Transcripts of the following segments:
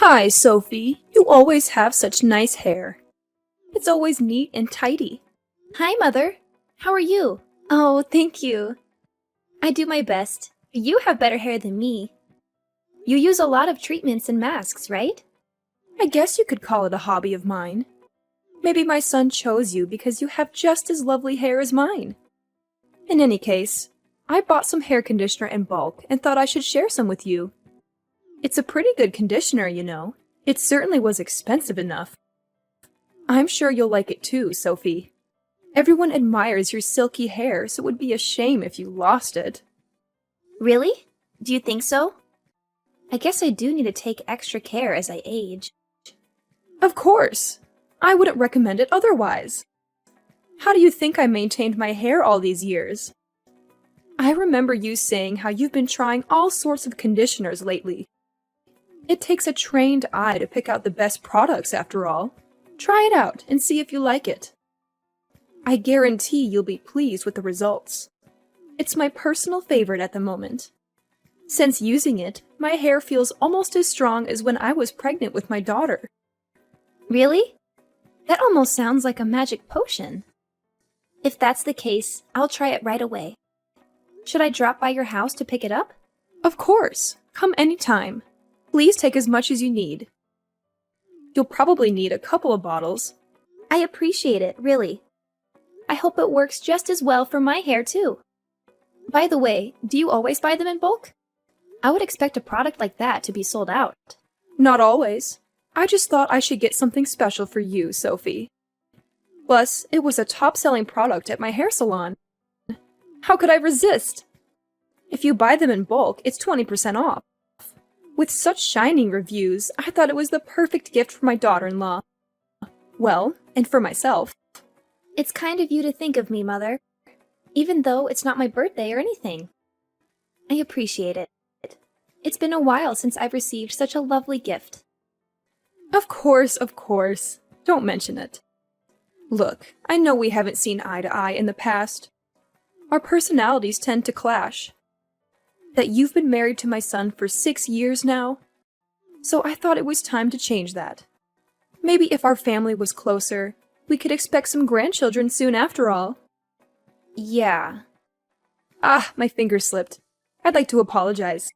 Hi, Sophie. You always have such nice hair. It's always neat and tidy. Hi, Mother. How are you? Oh, thank you. I do my best. You have better hair than me. You use a lot of treatments and masks, right? I guess you could call it a hobby of mine. Maybe my son chose you because you have just as lovely hair as mine. In any case, I bought some hair conditioner in bulk and thought I should share some with you. It's a pretty good conditioner, you know. It certainly was expensive enough. I'm sure you'll like it too, Sophie. Everyone admires your silky hair, so it would be a shame if you lost it. Really? Do you think so? I guess I do need to take extra care as I age. Of course. I wouldn't recommend it otherwise. How do you think I maintained my hair all these years? I remember you saying how you've been trying all sorts of conditioners lately. It takes a trained eye to pick out the best products, after all. Try it out and see if you like it. I guarantee you'll be pleased with the results. It's my personal favorite at the moment. Since using it, my hair feels almost as strong as when I was pregnant with my daughter. Really? That almost sounds like a magic potion. If that's the case, I'll try it right away. Should I drop by your house to pick it up? Of course. Come anytime. Please take as much as you need. You'll probably need a couple of bottles. I appreciate it, really. I hope it works just as well for my hair, too. By the way, do you always buy them in bulk? I would expect a product like that to be sold out. Not always. I just thought I should get something special for you, Sophie. Plus, it was a top-selling product at my hair salon. How could I resist? If you buy them in bulk, it's 20% off. With such shining reviews, I thought it was the perfect gift for my daughter-in-law. Well, and for myself. It's kind of you to think of me, Mother. Even though it's not my birthday or anything. I appreciate it. It's been a while since I've received such a lovely gift. Of course, of course. Don't mention it. Look, I know we haven't seen eye to eye in the past. Our personalities tend to clash. That you've been married to my son for 6 years now, so I thought it was time to change that. Maybe if our family was closer, we could expect some grandchildren soon after all. Yeah. Ah, my finger slipped. I'd like to apologize.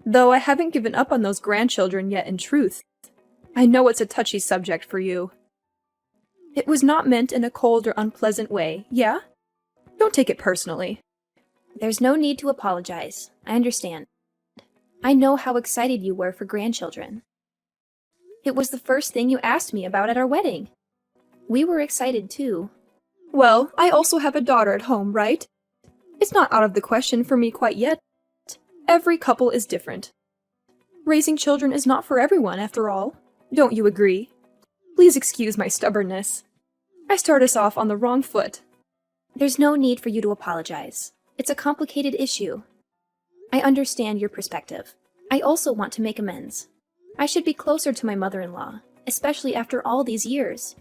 Though I haven't given up on those grandchildren yet in truth. I know it's a touchy subject for you. It was not meant in a cold or unpleasant way, yeah? Don't take it personally. There's no need to apologize. I understand. I know how excited you were for grandchildren. It was the first thing you asked me about at our wedding. We were excited too. Well, I also have a daughter at home, right? It's not out of the question for me quite yet. Every couple is different. Raising children is not for everyone, after all. Don't you agree? Please excuse my stubbornness. I start us off on the wrong foot. There's no need for you to apologize. It's a complicated issue. I understand your perspective. I also want to make amends. I should be closer to my mother-in-law, especially after all these years.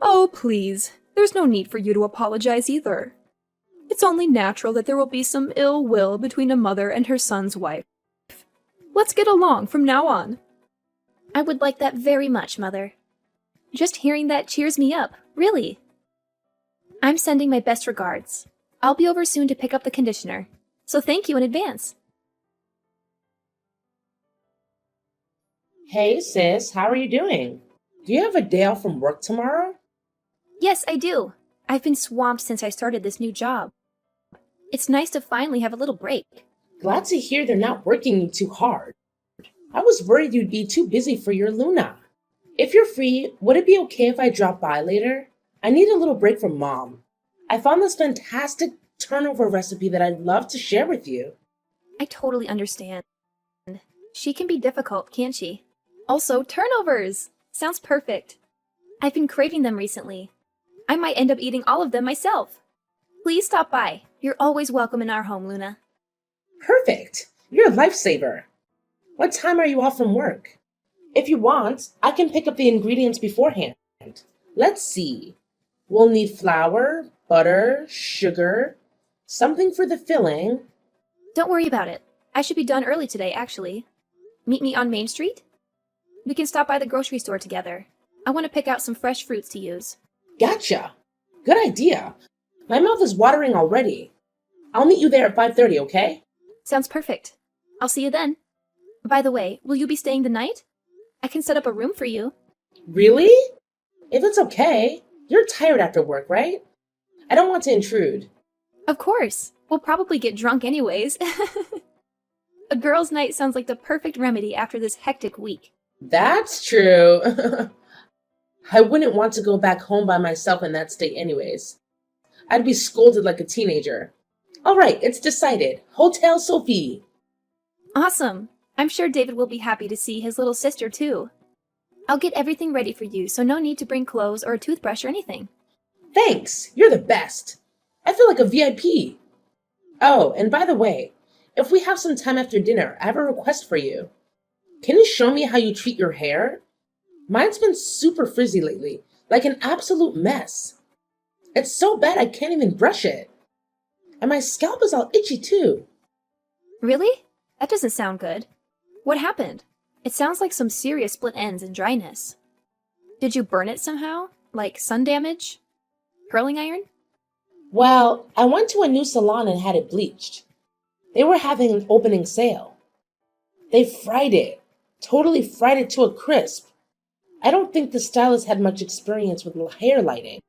Oh, please. There's no need for you to apologize either. It's only natural that there will be some ill will between a mother and her son's wife. Let's get along from now on. I would like that very much, Mother. Just hearing that cheers me up, really. I'm sending my best regards. I'll be over soon to pick up the conditioner, so thank you in advance. Hey sis, how are you doing? Do you have a day off from work tomorrow? Yes, I do. I've been swamped since I started this new job. It's nice to finally have a little break. Glad to hear they're not working you too hard. I was worried you'd be too busy for your Luna. If you're free, would it be okay if I drop by later? I need a little break from Mom. I found this fantastic turnover recipe that I'd love to share with you. I totally understand. She can be difficult, can't she? Also, turnovers! Sounds perfect. I've been craving them recently. I might end up eating all of them myself. Please stop by. You're always welcome in our home, Luna. Perfect! You're a lifesaver. What time are you off from work? If you want, I can pick up the ingredients beforehand. Let's see. We'll need flour, butter, sugar, something for the filling. Don't worry about it. I should be done early today, actually. Meet me on Main Street? We can stop by the grocery store together. I want to pick out some fresh fruits to use. Gotcha. Good idea. My mouth is watering already. I'll meet you there at 5:30, okay? Sounds perfect. I'll see you then. By the way, will you be staying the night? I can set up a room for you. Really? If it's okay. You're tired after work, right? I don't want to intrude. Of course. We'll probably get drunk anyways. A girls' night sounds like the perfect remedy after this hectic week. That's true. I wouldn't want to go back home by myself in that state anyways. I'd be scolded like a teenager. All right, it's decided. Hotel Sophie. Awesome. I'm sure David will be happy to see his little sister too. I'll get everything ready for you, so no need to bring clothes or a toothbrush or anything. Thanks. You're the best. I feel like a VIP. Oh, and by the way, if we have some time after dinner, I have a request for you. Can you show me how you treat your hair? Mine's been super frizzy lately, like an absolute mess. It's so bad I can't even brush it. And my scalp is all itchy too. Really? That doesn't sound good. What happened? It sounds like some serious split ends and dryness. Did you burn it somehow? Like sun damage? Curling iron? Well, I went to a new salon and had it bleached. They were having an opening sale. They fried it, totally fried it to a crisp. I don't think the stylist had much experience with hair lighting.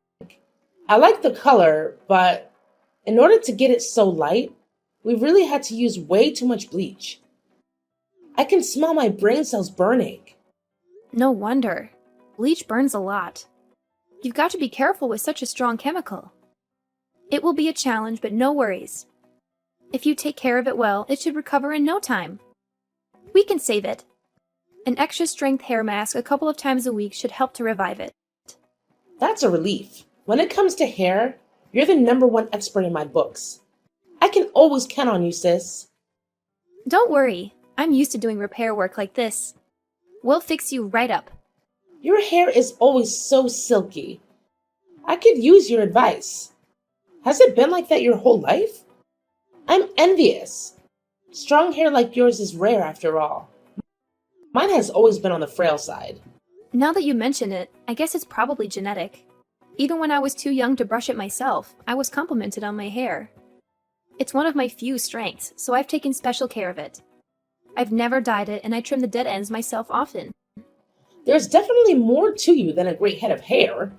I like the color, but in order to get it so light, we really had to use way too much bleach. I can smell my brain cells burning. No wonder. Bleach burns a lot. You've got to be careful with such a strong chemical. It will be a challenge, but no worries. If you take care of it well, it should recover in no time. We can save it. An extra strength hair mask a couple of times a week should help to revive it. That's a relief. When it comes to hair, you're the #1 expert in my books. I can always count on you, sis. Don't worry, I'm used to doing repair work like this. We'll fix you right up. Your hair is always so silky. I could use your advice. Has it been like that your whole life? I'm envious. Strong hair like yours is rare after all. Mine has always been on the frail side. Now that you mention it, I guess it's probably genetic. Even when I was too young to brush it myself, I was complimented on my hair. It's one of my few strengths, so I've taken special care of it. I've never dyed it, and I trim the dead ends myself often. There's definitely more to you than a great head of hair.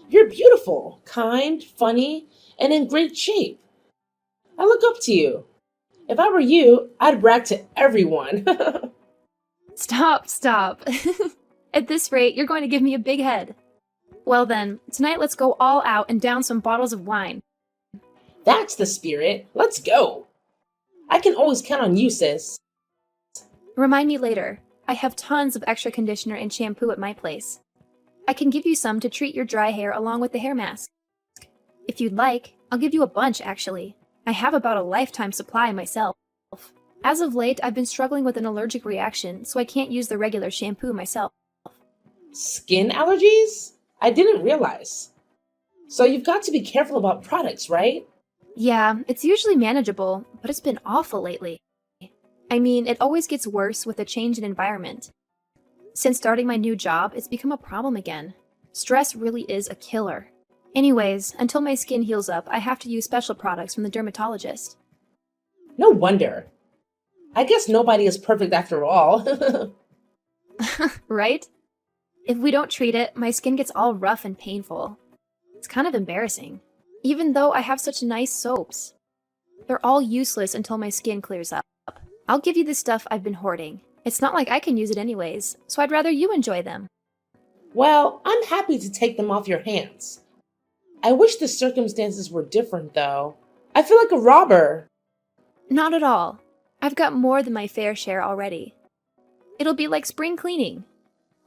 You're beautiful, kind, funny, and in great shape. I look up to you. If I were you, I'd brag to everyone. Stop. At this rate, you're going to give me a big head. Well then, tonight let's go all out and down some bottles of wine. That's the spirit. Let's go. I can always count on you, sis. Remind me later. I have tons of extra conditioner and shampoo at my place. I can give you some to treat your dry hair along with the hair mask. If you'd like, I'll give you a bunch actually. I have about a lifetime supply myself. As of late, I've been struggling with an allergic reaction, so I can't use the regular shampoo myself. Skin allergies? I didn't realize. So you've got to be careful about products, right? Yeah, it's usually manageable, but it's been awful lately. I mean, it always gets worse with a change in environment. Since starting my new job, it's become a problem again. Stress really is a killer. Anyways, until my skin heals up, I have to use special products from the dermatologist. No wonder. I guess nobody is perfect after all. Right? If we don't treat it, my skin gets all rough and painful. It's kind of embarrassing. Even though I have such nice soaps. They're all useless until my skin clears up. I'll give you the stuff I've been hoarding. It's not like I can use it anyways, so I'd rather you enjoy them. Well, I'm happy to take them off your hands. I wish the circumstances were different, though. I feel like a robber. Not at all. I've got more than my fair share already. It'll be like spring cleaning.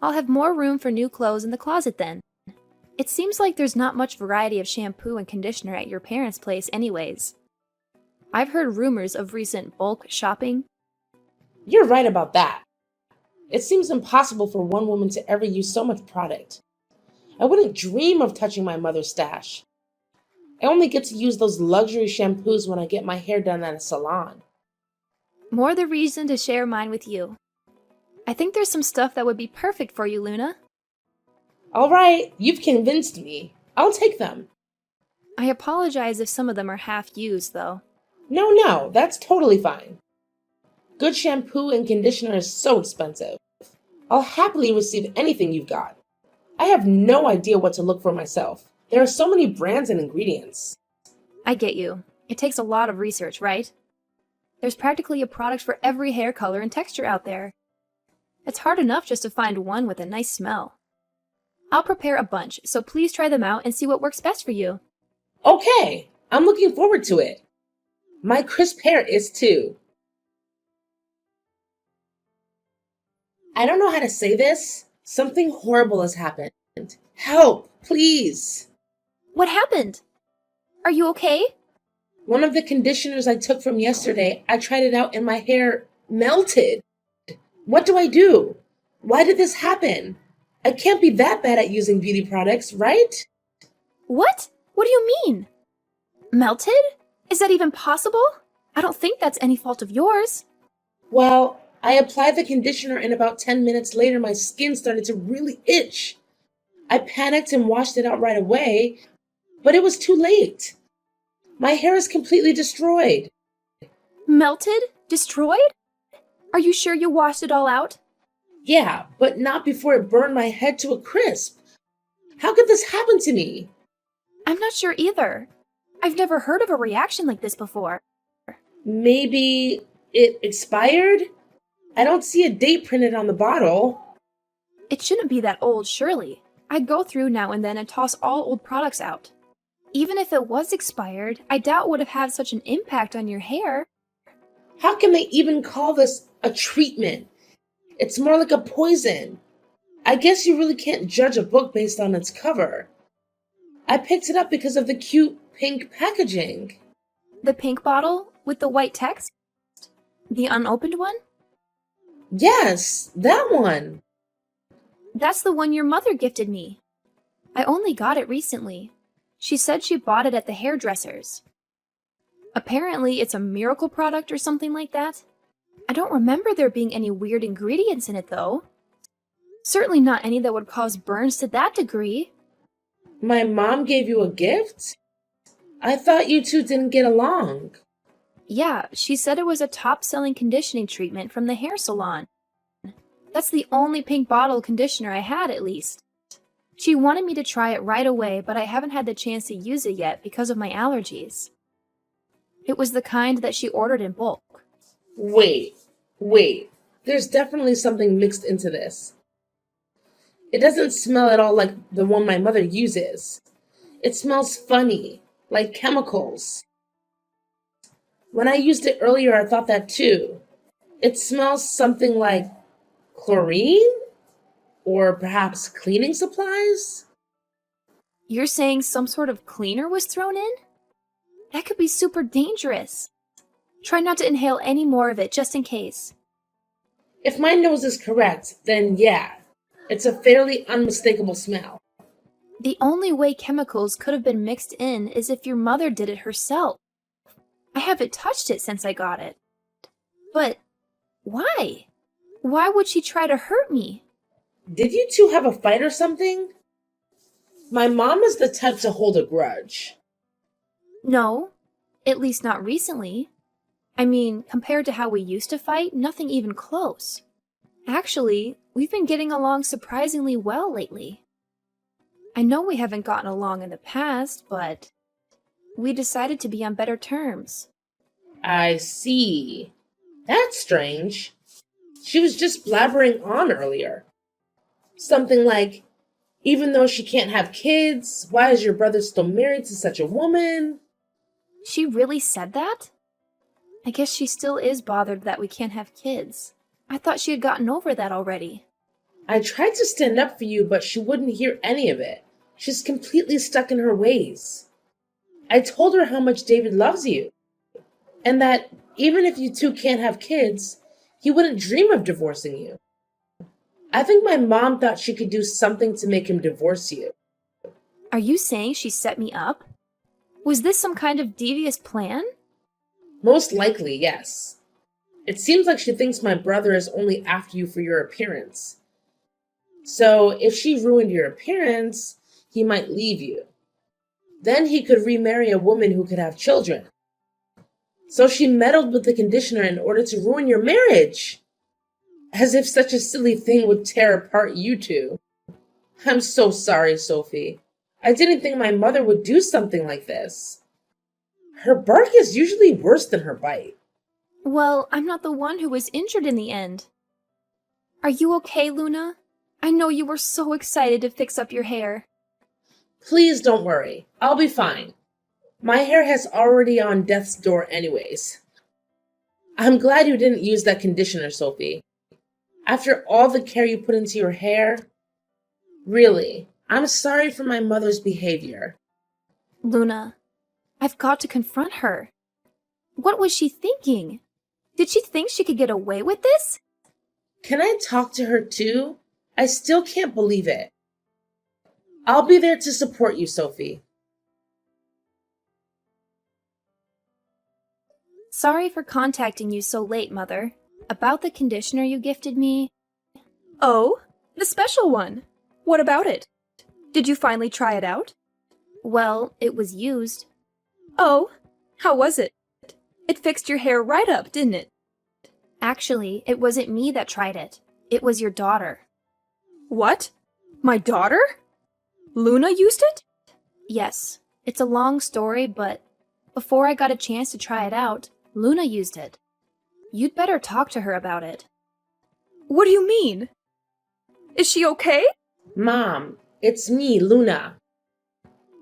I'll have more room for new clothes in the closet then. It seems like there's not much variety of shampoo and conditioner at your parents' place anyways. I've heard rumors of recent bulk shopping. You're right about that. It seems impossible for one woman to ever use so much product. I wouldn't dream of touching my mother's stash. I only get to use those luxury shampoos when I get my hair done at a salon. More the reason to share mine with you. I think there's some stuff that would be perfect for you, Luna. All right, you've convinced me. I'll take them. I apologize if some of them are half used, though. No, that's totally fine. Good shampoo and conditioner is so expensive. I'll happily receive anything you've got. I have no idea what to look for myself. There are so many brands and ingredients. I get you. It takes a lot of research, right? There's practically a product for every hair color and texture out there. It's hard enough just to find one with a nice smell. I'll prepare a bunch, so please try them out and see what works best for you. Okay, I'm looking forward to it. My crisp hair is too. I don't know how to say this. Something horrible has happened. Help, please. What happened? Are you okay? One of the conditioners I took from yesterday, I tried it out and my hair melted. What do I do? Why did this happen? I can't be that bad at using beauty products, right? What? What do you mean? Melted? Is that even possible? I don't think that's any fault of yours. Well, I applied the conditioner and about 10 minutes later my skin started to really itch. I panicked and washed it out right away, but it was too late. My hair is completely destroyed. Melted? Destroyed? Are you sure you washed it all out? Yeah, but not before it burned my head to a crisp. How could this happen to me? I'm not sure either. I've never heard of a reaction like this before. Maybe it expired? I don't see a date printed on the bottle. It shouldn't be that old, surely. I'd go through now and then and toss all old products out. Even if it was expired, I doubt it would have had such an impact on your hair. How can they even call this a treatment? It's more like a poison. I guess you really can't judge a book based on its cover. I picked it up because of the cute pink packaging. The pink bottle with the white text? The unopened one? Yes, that one. That's the one your mother gifted me. I only got it recently. She said she bought it at the hairdresser's. Apparently, it's a miracle product or something like that. I don't remember there being any weird ingredients in it, though. Certainly not any that would cause burns to that degree. My mom gave you a gift? I thought you two didn't get along. Yeah, she said it was a top-selling conditioning treatment from the hair salon. That's the only pink bottle conditioner I had, at least. She wanted me to try it right away, but I haven't had the chance to use it yet because of my allergies. It was the kind that she ordered in bulk. Wait. There's definitely something mixed into this. It doesn't smell at all like the one my mother uses. It smells funny, like chemicals. When I used it earlier, I thought that too. It smells something like chlorine? Or perhaps cleaning supplies? You're saying some sort of cleaner was thrown in? That could be super dangerous. Try not to inhale any more of it, just in case. If my nose is correct, then yeah, it's a fairly unmistakable smell. The only way chemicals could have been mixed in is if your mother did it herself. I haven't touched it since I got it. But why? Why would she try to hurt me? Did you two have a fight or something? My mom is the type to hold a grudge. No, at least not recently. I mean, compared to how we used to fight, nothing even close. Actually, we've been getting along surprisingly well lately. I know we haven't gotten along in the past, but we decided to be on better terms. I see. That's strange. She was just blabbering on earlier. Something like, even though she can't have kids, why is your brother still married to such a woman? She really said that? I guess she still is bothered that we can't have kids. I thought she had gotten over that already. I tried to stand up for you, but she wouldn't hear any of it. She's completely stuck in her ways. I told her how much David loves you, and that even if you two can't have kids, he wouldn't dream of divorcing you. I think my mom thought she could do something to make him divorce you. Are you saying she set me up? Was this some kind of devious plan? Most likely, yes. It seems like she thinks my brother is only after you for your appearance. So if she ruined your appearance, he might leave you. Then he could remarry a woman who could have children. So she meddled with the conditioner in order to ruin your marriage. As if such a silly thing would tear apart you two. I'm so sorry, Sophie. I didn't think my mother would do something like this. Her bark is usually worse than her bite. Well, I'm not the one who was injured in the end. Are you okay, Luna? I know you were so excited to fix up your hair. Please don't worry. I'll be fine. My hair has already on death's door anyways. I'm glad you didn't use that conditioner, Sophie. After all the care you put into your hair, really, I'm sorry for my mother's behavior. Luna, I've got to confront her. What was she thinking? Did she think she could get away with this? Can I talk to her too? I still can't believe it. I'll be there to support you, Sophie. Sorry for contacting you so late, Mother. About the conditioner you gifted me. Oh, the special one. What about it? Did you finally try it out? Well, it was used. Oh, how was it? It fixed your hair right up, didn't it? Actually, it wasn't me that tried it. It was your daughter. What? My daughter? Luna used it? Yes, it's a long story, but before I got a chance to try it out, Luna used it. You'd better talk to her about it. What do you mean? Is she okay? Mom, it's me, Luna.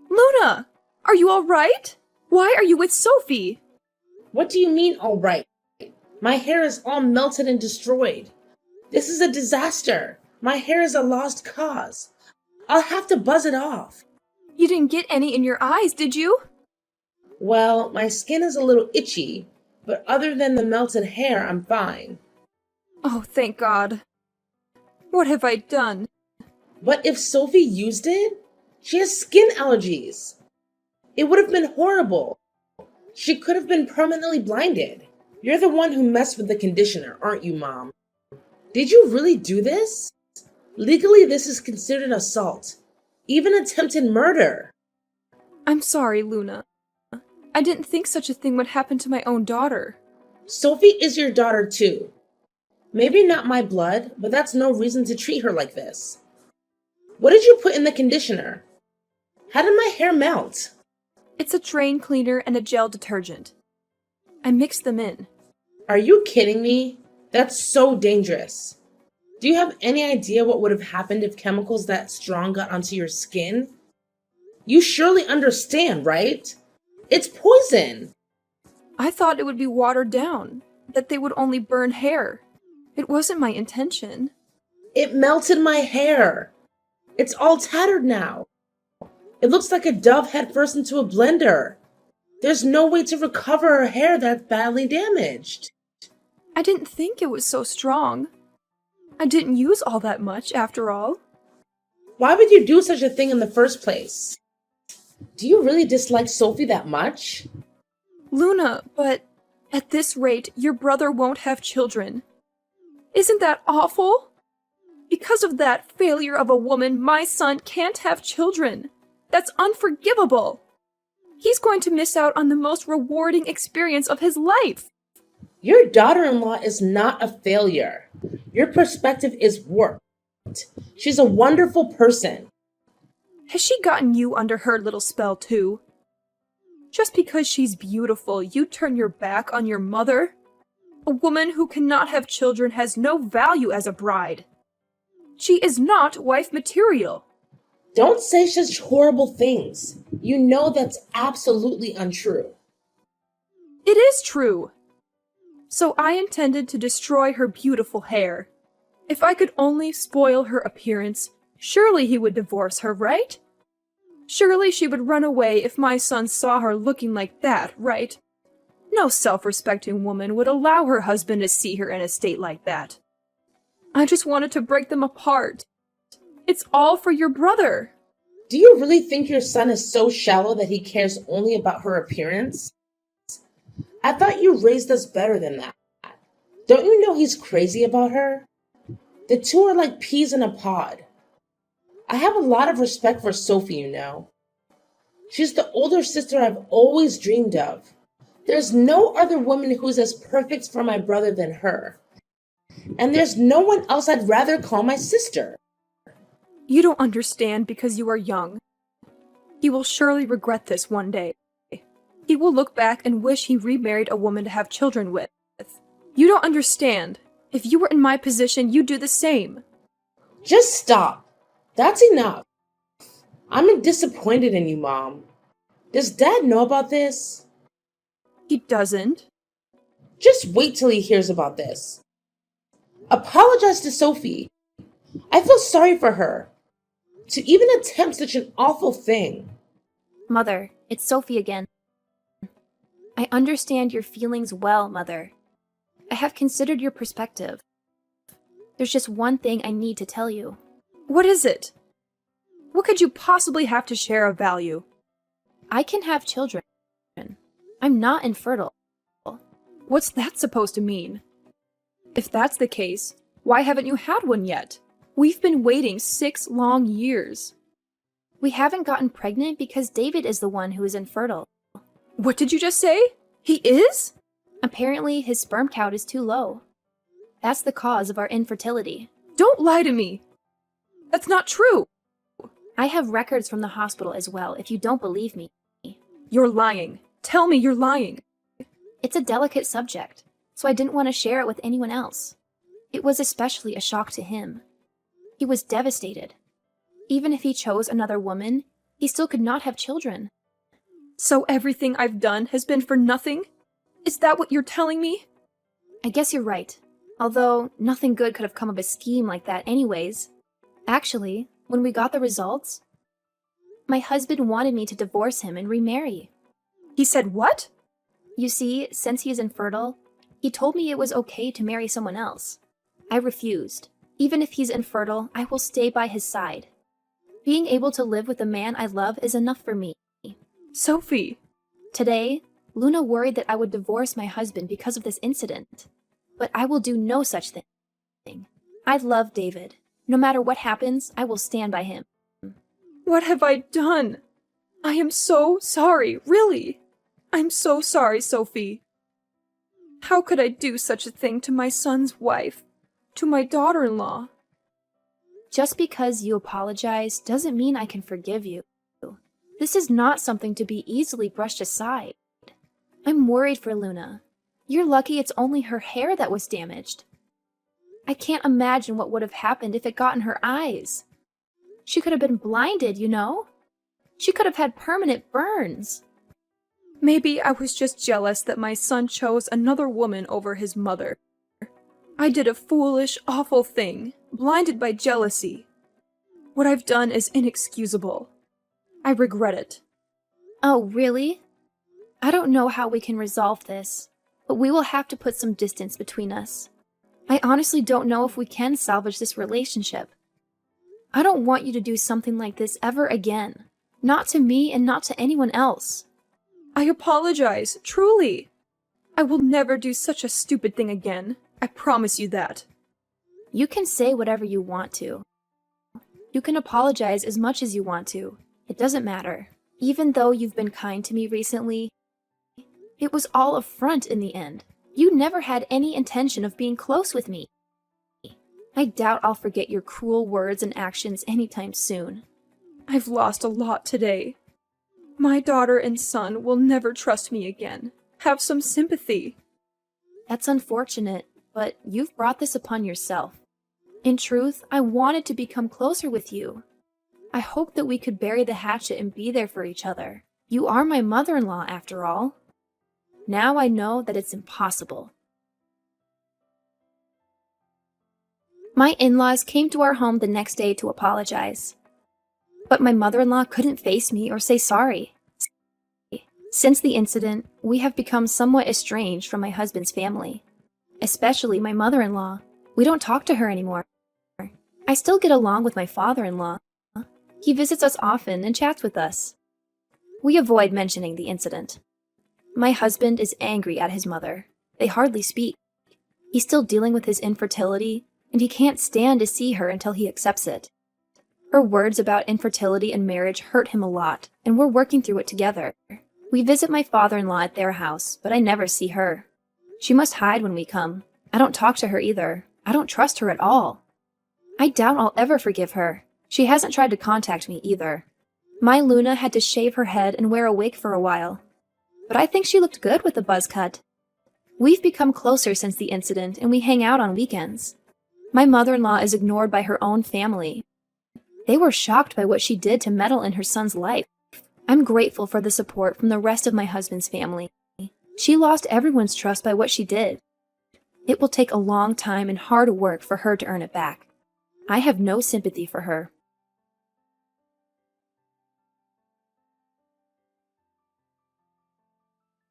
Luna, are you all right? Why are you with Sophie? What do you mean, all right? My hair is all melted and destroyed. This is a disaster. My hair is a lost cause. I'll have to buzz it off. You didn't get any in your eyes, did you? Well, my skin is a little itchy, but other than the melted hair, I'm fine. Oh, thank God. What have I done? But if Sophie used it, she has skin allergies. It would have been horrible. She could have been permanently blinded. You're the one who messed with the conditioner, aren't you, Mom? Did you really do this? Legally, this is considered assault, even attempted murder. I'm sorry, Luna. I didn't think such a thing would happen to my own daughter. Sophie is your daughter, too. Maybe not my blood, but that's no reason to treat her like this. What did you put in the conditioner? How did my hair melt? It's a drain cleaner and a gel detergent. I mixed them in. Are you kidding me? That's so dangerous. Do you have any idea what would have happened if chemicals that strong got onto your skin? You surely understand, right? It's poison. I thought it would be watered down, that they would only burn hair. It wasn't my intention. It melted my hair. It's all tattered now. It looks like a dove head first into a blender. There's no way to recover her hair that's badly damaged. I didn't think it was so strong. I didn't use all that much, after all. Why would you do such a thing in the first place? Do you really dislike Sophie that much? Luna, but at this rate, your brother won't have children. Isn't that awful? Because of that failure of a woman, my son can't have children. That's unforgivable. He's going to miss out on the most rewarding experience of his life. Your daughter-in-law is not a failure. Your perspective is warped. She's a wonderful person. Has she gotten you under her little spell too? Just because she's beautiful, you turn your back on your mother? A woman who cannot have children has no value as a bride. She is not wife material. Don't say such horrible things. You know that's absolutely untrue. It is true. So I intended to destroy her beautiful hair. If I could only spoil her appearance, surely he would divorce her, right? Surely she would run away if my son saw her looking like that, right? No self-respecting woman would allow her husband to see her in a state like that. I just wanted to break them apart. It's all for your brother. Do you really think your son is so shallow that he cares only about her appearance? I thought you raised us better than that. Don't you know he's crazy about her? The two are like peas in a pod. I have a lot of respect for Sophie, you know. She's the older sister I've always dreamed of. There's no other woman who's as perfect for my brother than her. And there's no one else I'd rather call my sister. You don't understand because you are young. He will surely regret this one day. He will look back and wish he remarried a woman to have children with. You don't understand. If you were in my position, you'd do the same. Just stop. That's enough. I'm disappointed in you, Mom. Does Dad know about this? He doesn't. Just wait till he hears about this. Apologize to Sophie. I feel sorry for her. To even attempt such an awful thing. Mother, it's Sophie again. I understand your feelings well, Mother. I have considered your perspective. There's just one thing I need to tell you. What is it? What could you possibly have to share of value? I can have children. I'm not infertile. What's that supposed to mean? If that's the case, why haven't you had one yet? We've been waiting 6 long years. We haven't gotten pregnant because David is the one who is infertile. What did you just say? He is? Apparently, his sperm count is too low. That's the cause of our infertility. Don't lie to me. That's not true. I have records from the hospital as well, if you don't believe me. You're lying. Tell me you're lying. It's a delicate subject, so I didn't want to share it with anyone else. It was especially a shock to him. He was devastated. Even if he chose another woman, he still could not have children. So everything I've done has been for nothing? Is that what you're telling me? I guess you're right. Although, nothing good could have come of a scheme like that anyways. Actually, when we got the results, my husband wanted me to divorce him and remarry. He said what? You see, since he is infertile, he told me it was okay to marry someone else. I refused. Even if he's infertile, I will stay by his side. Being able to live with the man I love is enough for me. Sophie. Today, Luna worried that I would divorce my husband because of this incident. But I will do no such thing. I love David. No matter what happens, I will stand by him. What have I done? I am so sorry, really. I'm so sorry, Sophie. How could I do such a thing to my son's wife, to my daughter-in-law? Just because you apologize doesn't mean I can forgive you. This is not something to be easily brushed aside. I'm worried for Luna. You're lucky it's only her hair that was damaged. I can't imagine what would have happened if it got in her eyes. She could have been blinded, you know? She could have had permanent burns. Maybe I was just jealous that my son chose another woman over his mother. I did a foolish, awful thing, blinded by jealousy. What I've done is inexcusable. I regret it. Oh, really? I don't know how we can resolve this, but we will have to put some distance between us. I honestly don't know if we can salvage this relationship. I don't want you to do something like this ever again. Not to me and not to anyone else. I apologize, truly. I will never do such a stupid thing again. I promise you that. You can say whatever you want to. You can apologize as much as you want to. It doesn't matter. Even though you've been kind to me recently, it was all a front in the end. You never had any intention of being close with me. I doubt I'll forget your cruel words and actions anytime soon. I've lost a lot today. My daughter and son will never trust me again. Have some sympathy. That's unfortunate, but you've brought this upon yourself. In truth, I wanted to become closer with you. I hoped that we could bury the hatchet and be there for each other. You are my mother-in-law, after all. Now I know that it's impossible. My in-laws came to our home the next day to apologize. But my mother-in-law couldn't face me or say sorry. Since the incident, we have become somewhat estranged from my husband's family. Especially my mother-in-law. We don't talk to her anymore. I still get along with my father-in-law. He visits us often and chats with us. We avoid mentioning the incident. My husband is angry at his mother. They hardly speak. He's still dealing with his infertility, and he can't stand to see her until he accepts it. Her words about infertility and marriage hurt him a lot, and we're working through it together. We visit my father-in-law at their house, but I never see her. She must hide when we come. I don't talk to her either. I don't trust her at all. I doubt I'll ever forgive her. She hasn't tried to contact me either. My Luna had to shave her head and wear a wig for a while. But I think she looked good with the buzz cut. We've become closer since the incident, and we hang out on weekends. My mother-in-law is ignored by her own family. They were shocked by what she did to meddle in her son's life. I'm grateful for the support from the rest of my husband's family. She lost everyone's trust by what she did. It will take a long time and hard work for her to earn it back. I have no sympathy for her.